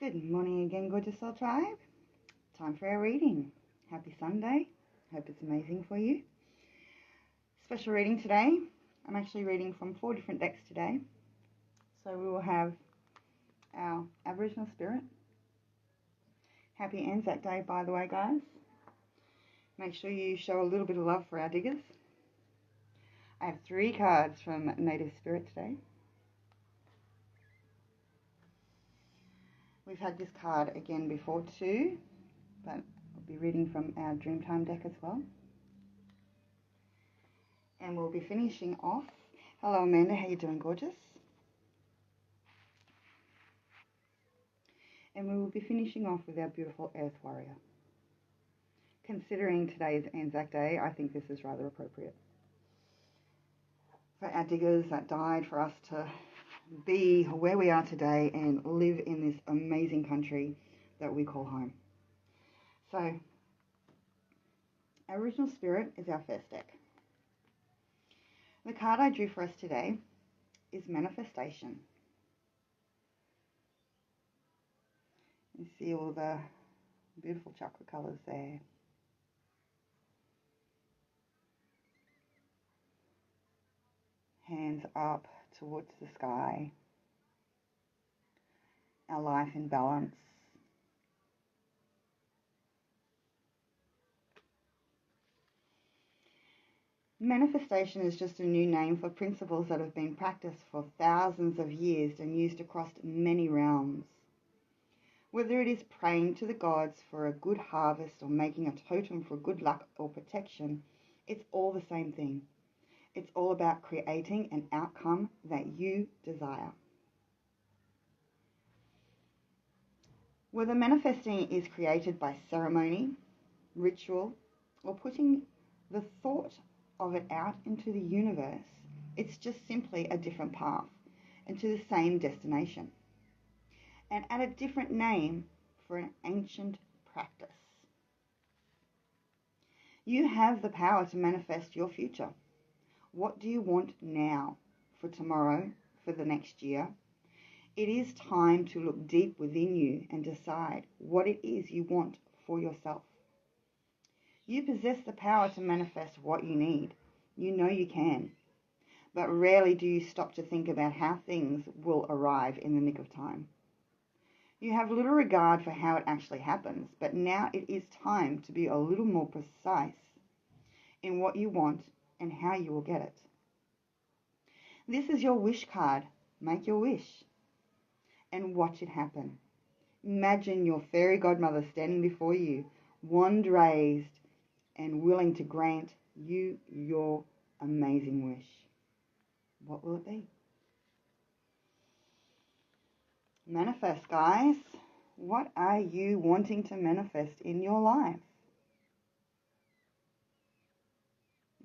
Good morning again, gorgeous soul tribe. Time for our reading. Happy Sunday. Hope it's amazing for you. Special reading today. I'm actually reading from 4 different decks today. So we will have our Aboriginal Spirit. Happy Anzac Day, by the way, guys. Make sure you show a little bit of love for our diggers. I have 3 cards from Native Spirit today. We've had this card again before too, but we'll be reading from our Dreamtime deck as well. And we'll be finishing off. Hello Amanda, how you doing, gorgeous? And we will be finishing off with our beautiful Earth Warrior. Considering today is Anzac Day, I think this is rather appropriate. For our diggers that died for us to be where we are today and live in this amazing country that we call home. So, Aboriginal Spirit is our first deck. The card I drew for us today is Manifestation. You see all the beautiful chakra colours there. Hands up towards the sky. Our life in balance. Manifestation is just a new name for principles that have been practiced for thousands of years and used across many realms. Whether it is praying to the gods for a good harvest or making a totem for good luck or protection, it's all the same thing. It's all about creating an outcome that you desire. Whether manifesting is created by ceremony, ritual, or putting the thought of it out into the universe, it's just simply a different path and to the same destination, and add a different name for an ancient practice. You have the power to manifest your future. What do you want now, for tomorrow, for the next year? It is time to look deep within you and decide what it is you want for yourself. You possess the power to manifest what you need. You know you can. But rarely do you stop to think about how things will arrive in the nick of time. You have little regard for how it actually happens, but now it is time to be a little more precise in what you want and how you will get it. This is your wish card. Make your wish and watch it happen. Imagine your fairy godmother standing before you, wand raised and willing to grant you your amazing wish. What will it be? Manifest, guys. What are you wanting to manifest in your life?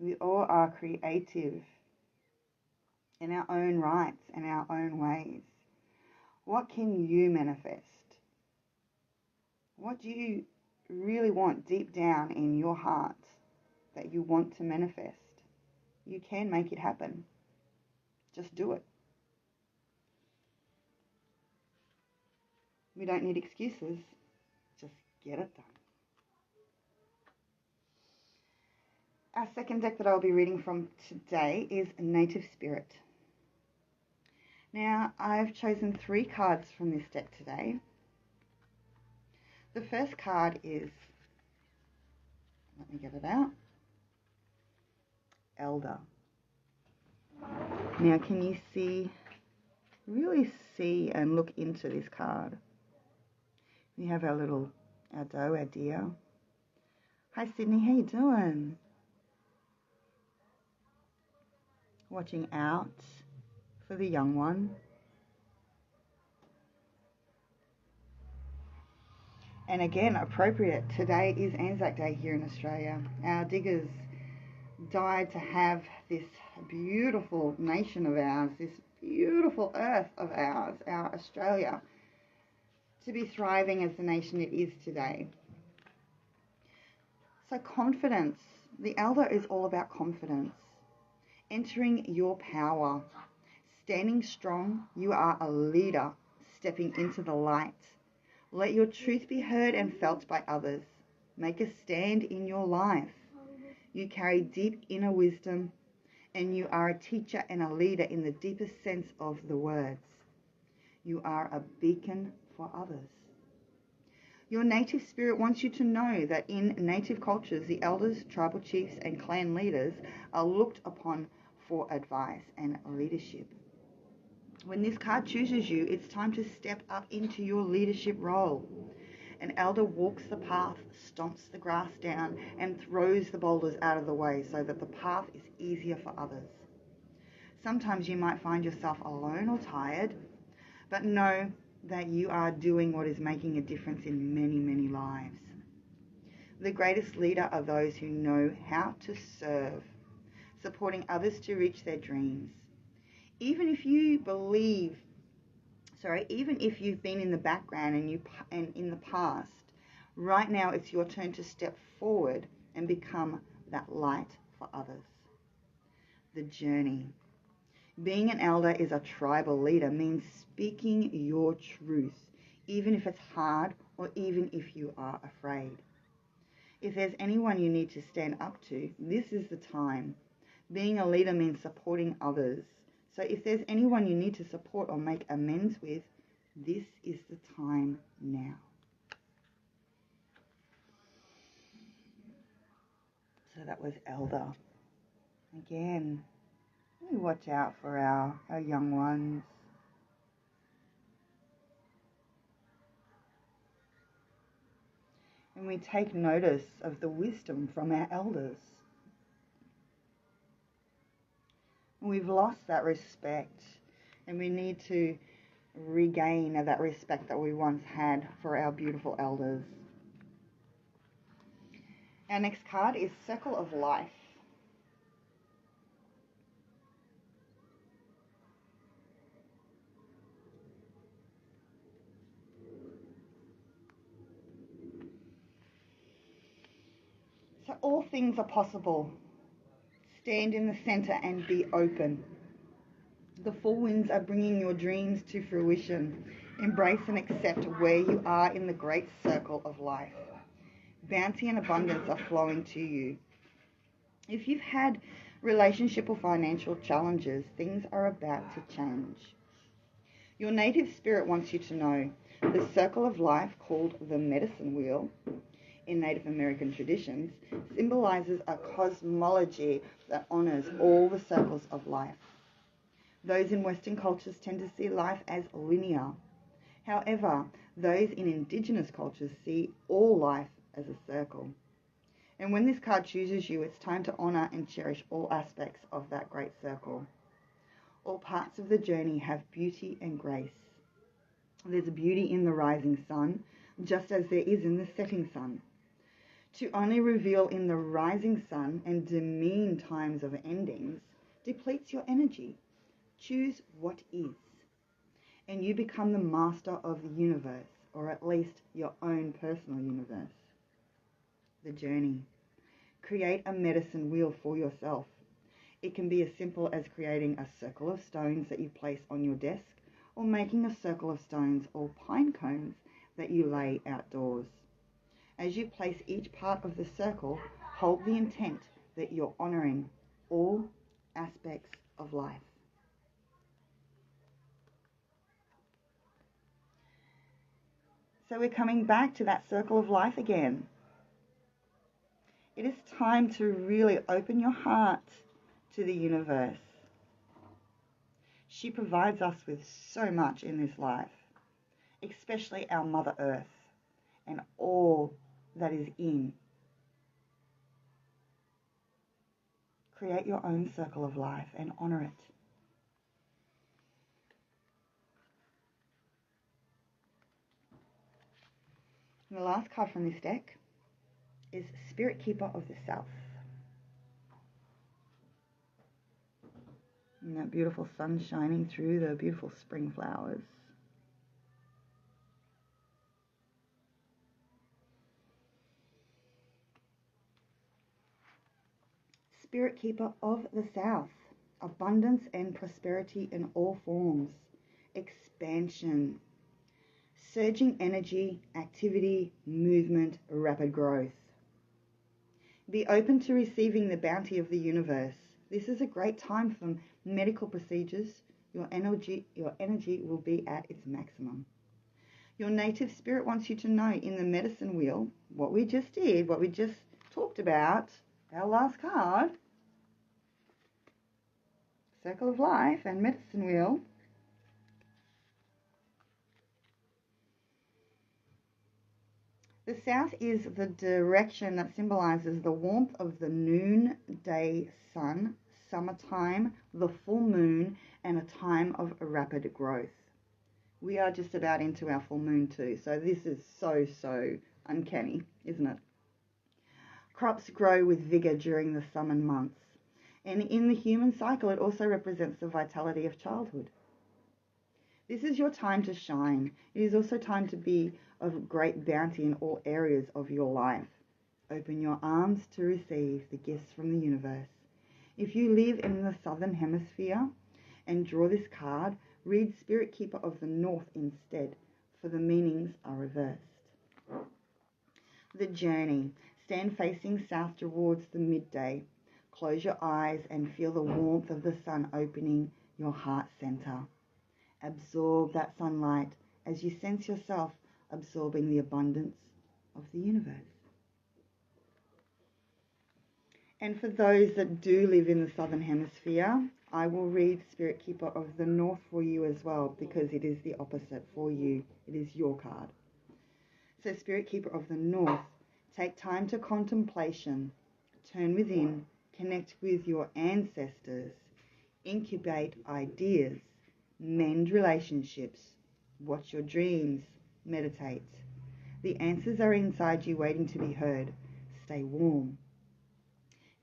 We all are creative in our own rights and our own ways. What can you manifest? What do you really want deep down in your heart that you want to manifest? You can make it happen. Just do it. We don't need excuses. Just get it done. Our second deck that I'll be reading from today is Native Spirit. Now, I've chosen 3 cards from this deck today. The first card is, let me get it out, Elder. Now, can you really see and look into this card? We have our doe, our deer. Hi Sydney, how you doing? Watching out for the young one. And again, appropriate, today is Anzac Day here in Australia. Our diggers died to have this beautiful nation of ours, this beautiful earth of ours, our Australia, to be thriving as the nation it is today. So confidence, the elder is all about confidence, entering your power, standing strong. You are a leader, stepping into the light, Let your truth be heard and felt by others. Make a stand in your life. You carry deep inner wisdom, and you are a teacher and a leader in the deepest sense of the words. You are a beacon for others. Your native spirit wants you to know that in native cultures, the elders, tribal chiefs, and clan leaders are looked upon for advice and leadership. When this card chooses you, it's time to step up into your leadership role. An elder walks the path, stomps the grass down, and throws the boulders out of the way so that the path is easier for others. Sometimes you might find yourself alone or tired, but know that you are doing what is making a difference in many, many lives. The greatest leader are those who know how to serve, supporting others to reach their dreams. Even if you've been in the background and in the past, right now it's your turn to step forward and become that light for others. The journey. Being an elder is a tribal leader means speaking your truth, even if it's hard or even if you are afraid. If there's anyone you need to stand up to, this is the time. Being a leader means supporting others. So if there's anyone you need to support or make amends with, this is the time now. So that was elder. Again, we watch out for our young ones. And we take notice of the wisdom from our elders. We've lost that respect, and we need to regain that respect that we once had for our beautiful elders. Our next card is Circle of Life. So all things are possible. Stand in the center and be open. The four winds are bringing your dreams to fruition. Embrace and accept where you are in the great circle of life. Bounty and abundance are flowing to you. If you've had relationship or financial challenges, things are about to change. Your native spirit wants you to know the circle of life, called the medicine wheel in Native American traditions, symbolizes a cosmology that honors all the circles of life. Those in Western cultures tend to see life as linear. However, those in indigenous cultures see all life as a circle. And when this card chooses you, it's time to honor and cherish all aspects of that great circle. All parts of the journey have beauty and grace. There's beauty in the rising sun, just as there is in the setting sun. To only reveal in the rising sun and demean times of endings depletes your energy. Choose what is, and you become the master of the universe, or at least your own personal universe. The journey. Create a medicine wheel for yourself. It can be as simple as creating a circle of stones that you place on your desk, or making a circle of stones or pine cones that you lay outdoors. As you place each part of the circle, hold the intent that you're honoring all aspects of life. So we're coming back to that circle of life again. It is time to really open your heart to the universe. She provides us with so much in this life, especially our Mother Earth and all that is in. Create your own circle of life and honor it. And the last card from this deck is Spirit Keeper of the South. And that beautiful sun shining through the beautiful spring flowers. Spirit Keeper of the South. Abundance and prosperity in all forms. Expansion. surging energy, activity, movement, rapid growth. Be open to receiving the bounty of the universe. This is a great time for medical procedures. Your energy will be at its maximum. Your native spirit wants you to know in the medicine wheel, what we just did, what we just talked about, our last card, Circle of Life and medicine wheel. The south is the direction that symbolizes the warmth of the noonday sun, summertime, the full moon, and a time of rapid growth. We are just about into our full moon too, so this is so uncanny, isn't it? Crops grow with vigor during the summer months, and in the human cycle it also represents the vitality of childhood. This is your time to shine. It is also time to be of great bounty in all areas of your life. Open your arms to receive the gifts from the universe. If you live in the southern hemisphere and draw this card, read Spirit Keeper of the North instead, for the meanings are reversed. The journey. Stand facing south towards the midday. Close your eyes and feel the warmth of the sun opening your heart center. Absorb that sunlight as you sense yourself absorbing the abundance of the universe. And for those that do live in the southern hemisphere, I will read Spirit Keeper of the North for you as well, because it is the opposite for you. It is your card. So Spirit Keeper of the North, take time to contemplation, turn within, connect with your ancestors, incubate ideas, mend relationships, watch your dreams, meditate. The answers are inside you waiting to be heard. Stay warm.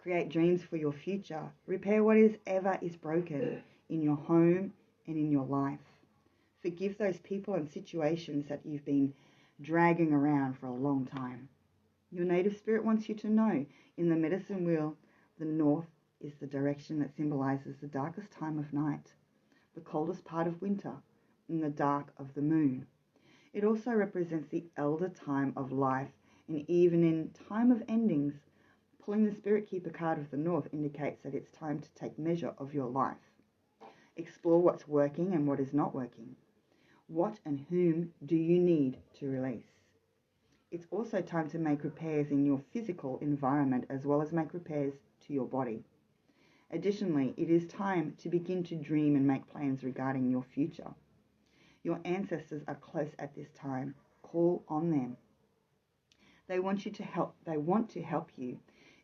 Create dreams for your future. Repair what is ever is broken in your home and in your life. Forgive those people and situations that you've been dragging around for a long time. Your native spirit wants you to know in the medicine wheel, the north is the direction that symbolizes the darkest time of night, the coldest part of winter, and the dark of the moon. It also represents the elder time of life, and even in time of endings, pulling the Spirit Keeper card of the North indicates that it's time to take measure of your life. Explore what's working and what is not working. What and whom do you need to release? It's also time to make repairs in your physical environment as well as make repairs to your body. Additionally, it is time to begin to dream and make plans regarding your future. Your ancestors are close at this time. Call on them. They want you to help. They want to help you.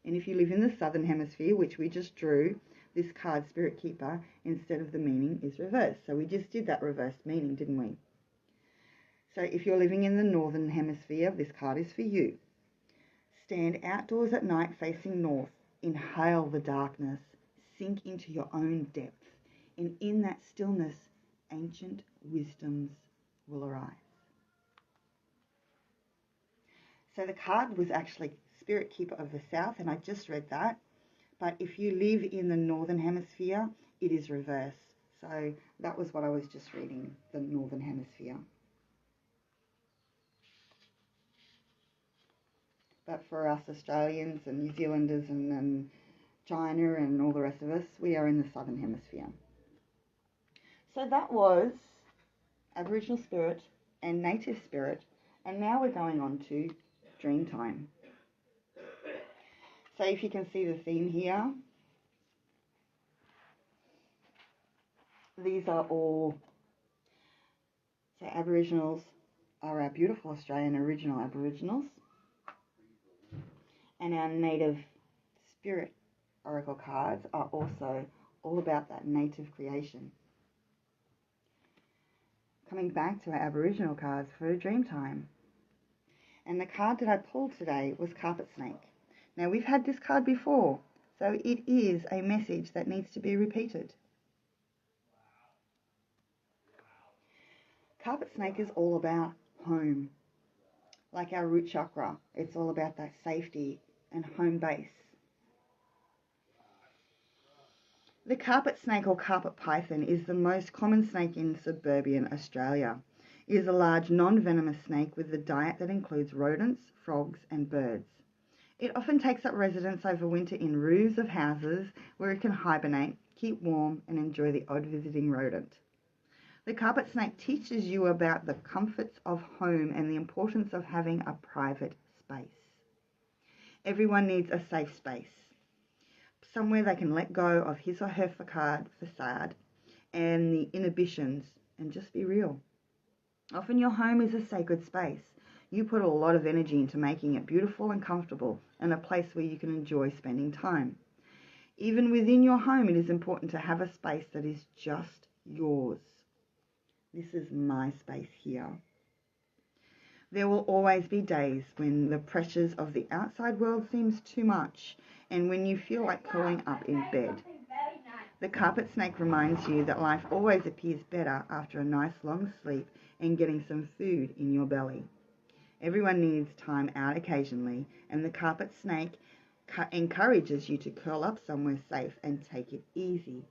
And if you live in the southern hemisphere, which we just drew, this card, Spirit Keeper, instead of the meaning is reversed. So we just did that reversed meaning, didn't we? So if you're living in the northern hemisphere, this card is for you. Stand outdoors at night facing north. Inhale the darkness. Sink into your own depth. And in that stillness, ancient wisdoms will arise. So the card was actually Spirit Keeper of the South, and I just read that. But if you live in the northern hemisphere, it is reversed. So that was what I was just reading, the northern hemisphere. But for us Australians and New Zealanders and China and all the rest of us, we are in the southern hemisphere. So that was Aboriginal spirit and native spirit, and now we're going on to dream time. So if you can see the theme here, these are all, so Aboriginals are our beautiful Australian original Aboriginals, and our native spirit oracle cards are also all about that native creation. Coming back to our Aboriginal cards for dream time. And the card that I pulled today was Carpet Snake. Now we've had this card before, so it is a message that needs to be repeated. Carpet Snake is all about home. Like our root chakra, it's all about that safety and home base. The carpet snake or carpet python is the most common snake in suburban Australia. It is a large non-venomous snake with a diet that includes rodents, frogs, and birds. It often takes up residence over winter in roofs of houses where it can hibernate, keep warm, and enjoy the odd visiting rodent. The carpet snake teaches you about the comforts of home and the importance of having a private space. Everyone needs a safe space, somewhere they can let go of his or her facade and the inhibitions and just be real. Often your home is a sacred space. You put a lot of energy into making it beautiful and comfortable and a place where you can enjoy spending time. Even within your home, it is important to have a space that is just yours. This is my space here. There will always be days when the pressures of the outside world seems too much and when you feel like curling up in bed. The carpet snake reminds you that life always appears better after a nice long sleep and getting some food in your belly. Everyone needs time out occasionally, and the carpet snake encourages you to curl up somewhere safe and take it easy.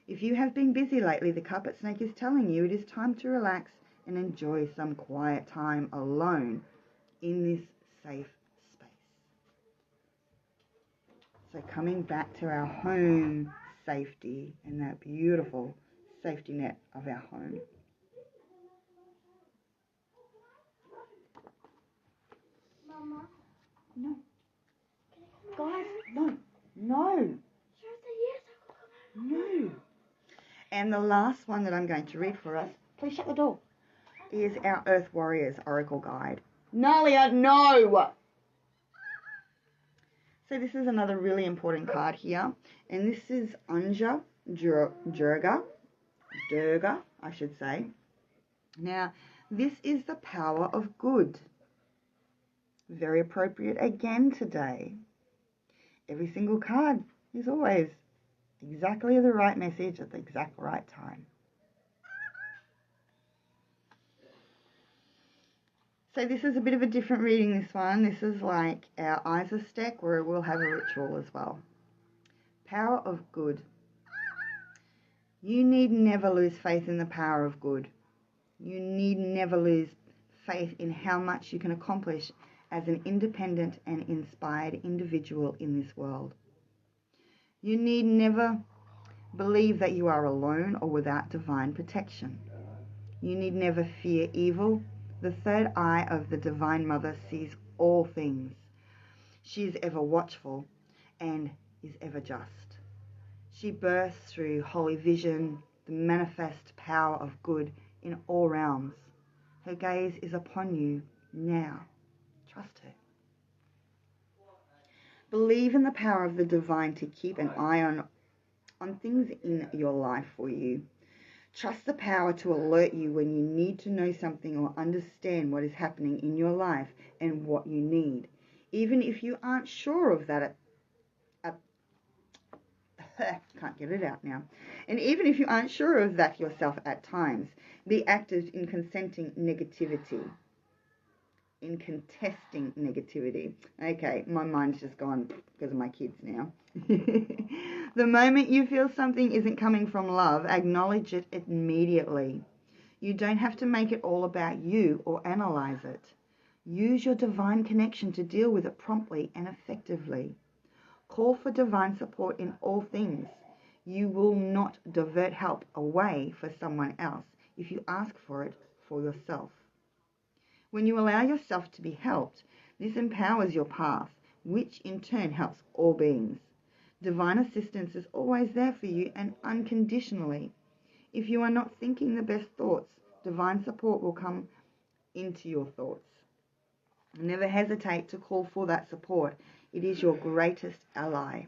If you have been busy lately, the carpet snake is telling you it is time to relax and enjoy some quiet time alone in this safe space. So coming back to our home safety and that beautiful safety net of our home. Mama. No. Guys, no. No. No. And the last one that I'm going to read for us, please shut the door, is our Earth Warriors Oracle Guide. Nalia, no! So this is another really important card here. And this is Anja Durga, I should say. Now, this is the power of good. Very appropriate again today. Every single card is always exactly the right message at the exact right time. So this is a bit of a different reading, this one. This is like our Isa stack where we'll have a ritual as well. Power of good. You need never lose faith in the power of good. You need never lose faith in how much you can accomplish as an independent and inspired individual in this world. You need never believe that you are alone or without divine protection. You need never fear evil. The third eye of the Divine Mother sees all things. She is ever watchful and is ever just. She bursts through holy vision, the manifest power of good in all realms. Her gaze is upon you now. Trust her. Believe in the power of the divine to keep an eye on things in your life for you. Trust the power to alert you when you need to know something or understand what is happening in your life and what you need. Even if you aren't sure of that can't get it out now. And even if you aren't sure of that yourself at times, be active in contesting negativity. Okay, my mind's just gone because of my kids now. The moment you feel something isn't coming from love, acknowledge it immediately. You don't have to make it all about you or analyze it. Use your divine connection to deal with it promptly and effectively. Call for divine support in all things. You will not divert help away for someone else if you ask for it for yourself. When you allow yourself to be helped, this empowers your path, which in turn helps all beings. Divine assistance is always there for you and unconditionally. If you are not thinking the best thoughts, divine support will come into your thoughts. Never hesitate to call for that support. It is your greatest ally.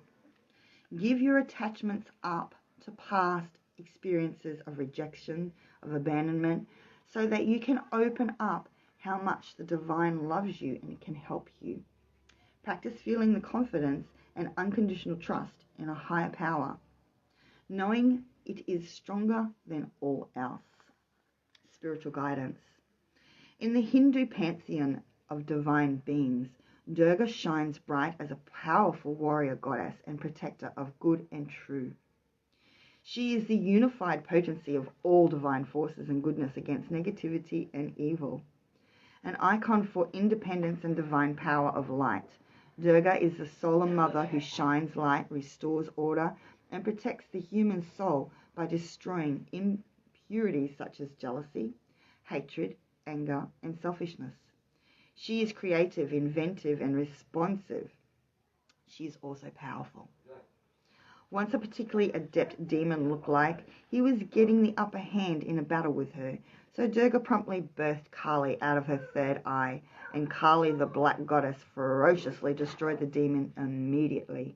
Give your attachments up to past experiences of rejection, of abandonment, so that you can open up how much the divine loves you and can help you. Practice feeling the confidence and unconditional trust in a higher power, knowing it is stronger than all else. Spiritual guidance. In the Hindu pantheon of divine beings, Durga shines bright as a powerful warrior goddess and protector of good and true. She is the unified potency of all divine forces and goodness against negativity and evil. An icon for independence and divine power of light, Durga is the solar mother who shines light, restores order, and protects the human soul by destroying impurities such as jealousy, hatred, anger, and selfishness. She is creative, inventive, and responsive. She is also powerful. Once a particularly adept demon looked like he was getting the upper hand in a battle with her, so Durga promptly birthed Kali out of her third eye, and Kali, the black goddess, ferociously destroyed the demon immediately.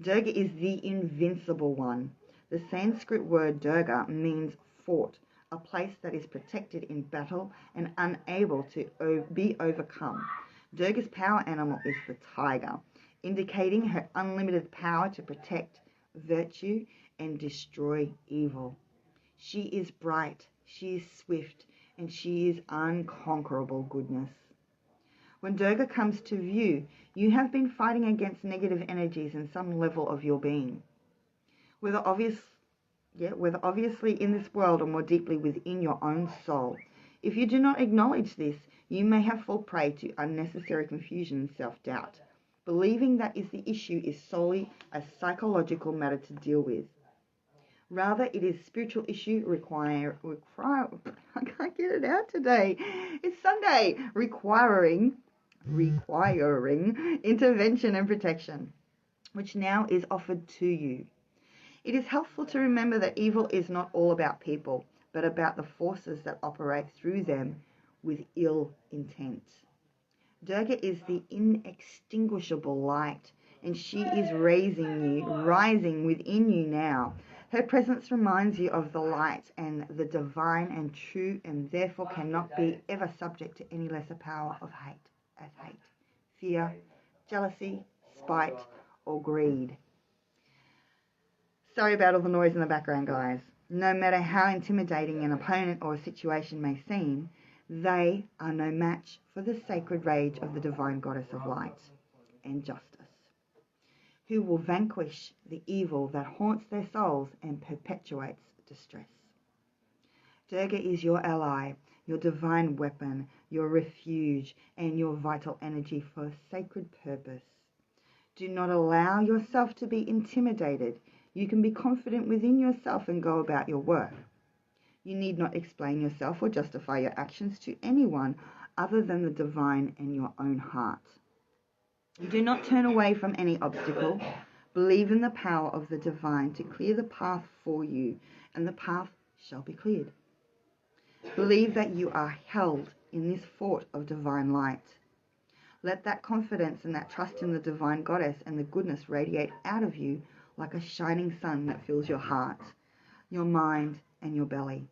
Durga is the invincible one. The Sanskrit word Durga means fort, a place that is protected in battle and unable to be overcome. Durga's power animal is the tiger, indicating her unlimited power to protect, virtue, and destroy evil. She is bright, she is swift, and she is unconquerable goodness. When Durga comes to view, you have been fighting against negative energies in some level of your being. Whether obviously in this world or more deeply within your own soul. If you do not acknowledge this, you may have fallen prey to unnecessary confusion and self-doubt, believing that the issue is solely a psychological matter to deal with. Rather, it is a spiritual issue require I can't get it out today. It's Sunday, requiring intervention and protection, which now is offered to you. It is helpful to remember that evil is not all about people, but about the forces that operate through them with ill intent. Durga is the inextinguishable light, and she is rising within you now. Her presence reminds you of the light and the divine and true, and therefore cannot be ever subject to any lesser power of hate, fear, jealousy, spite, or greed. Sorry about all the noise in the background, guys. No matter how intimidating an opponent or a situation may seem, they are no match for the sacred rage of the divine goddess of light and justice, who will vanquish the evil that haunts their souls and perpetuates distress. Durga is your ally, your divine weapon, your refuge, and your vital energy for a sacred purpose. Do not allow yourself to be intimidated. You can be confident within yourself and go about your work. You need not explain yourself or justify your actions to anyone other than the divine and your own heart. Do not turn away from any obstacle. Believe in the power of the divine to clear the path for you, and the path shall be cleared. Believe that you are held in this fort of divine light. Let that confidence and that trust in the divine goddess and the goodness radiate out of you like a shining sun that fills your heart, your mind, and your belly.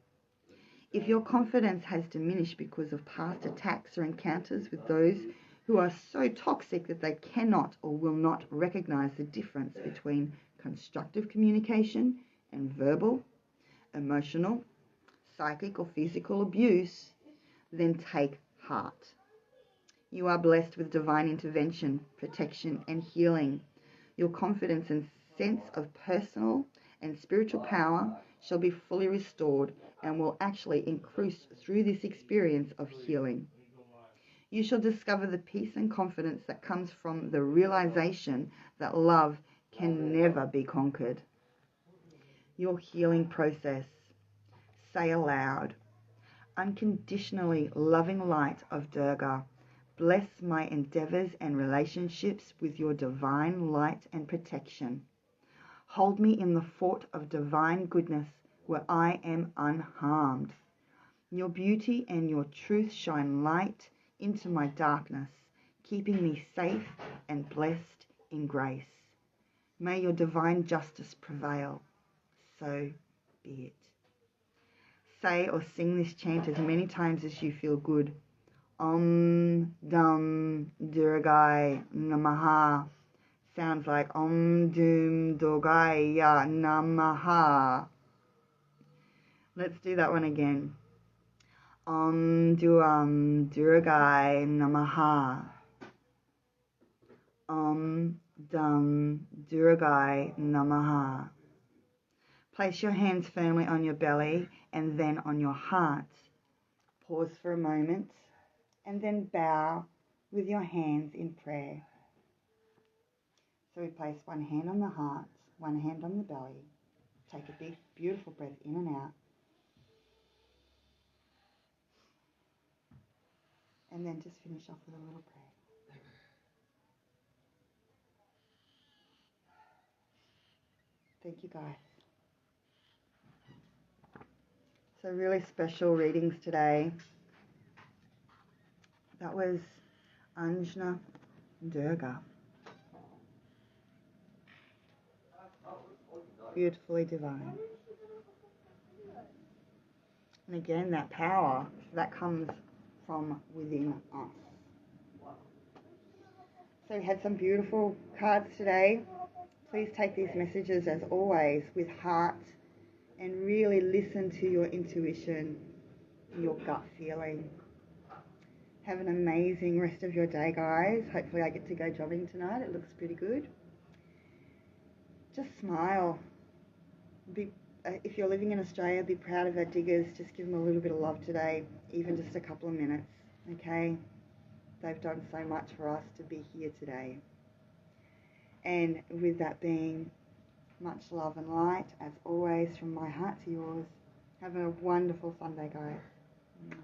If your confidence has diminished because of past attacks or encounters with those who are so toxic that they cannot or will not recognize the difference between constructive communication and verbal, emotional, psychic, or physical abuse, then take heart. You are blessed with divine intervention, protection, and healing. Your confidence and sense of personal and spiritual power shall be fully restored and will actually increase through this experience of healing. You shall discover the peace and confidence that comes from the realization that love can never be conquered. Your healing process. Say aloud, unconditionally loving light of Durga, bless my endeavors and relationships with your divine light and protection. Hold me in the fort of divine goodness where I am unharmed. Your beauty and your truth shine light into my darkness, keeping me safe and blessed in grace. May your divine justice prevail. So be it. Say or sing this chant as many times as you feel good. Om Dum Durgai Namaha. Sounds like Om Dum Durgaya Namaha. Let's do that one again. Om Dum Durgai Namaha. Om Dum Durgai Namaha. Place your hands firmly on your belly and then on your heart. Pause for a moment and then bow with your hands in prayer. So we place one hand on the heart, one hand on the belly. Take a big, beautiful breath in and out. And then just finish off with a little prayer. Thank you, guys. So really special readings today. That was Anjna Durga. Beautifully divine. And again, that power, that comes from within us. So we had some beautiful cards today. Please take these messages, as always, with heart and really listen to your intuition, your gut feeling. Have an amazing rest of your day, guys. Hopefully I get to go jogging tonight. It looks pretty good. Just smile. If you're living in Australia, be proud of our diggers. Just give them a little bit of love today, even just a couple of minutes, okay? They've done so much for us to be here today. And with that being much love and light, as always, from my heart to yours. Have a wonderful Sunday, guys.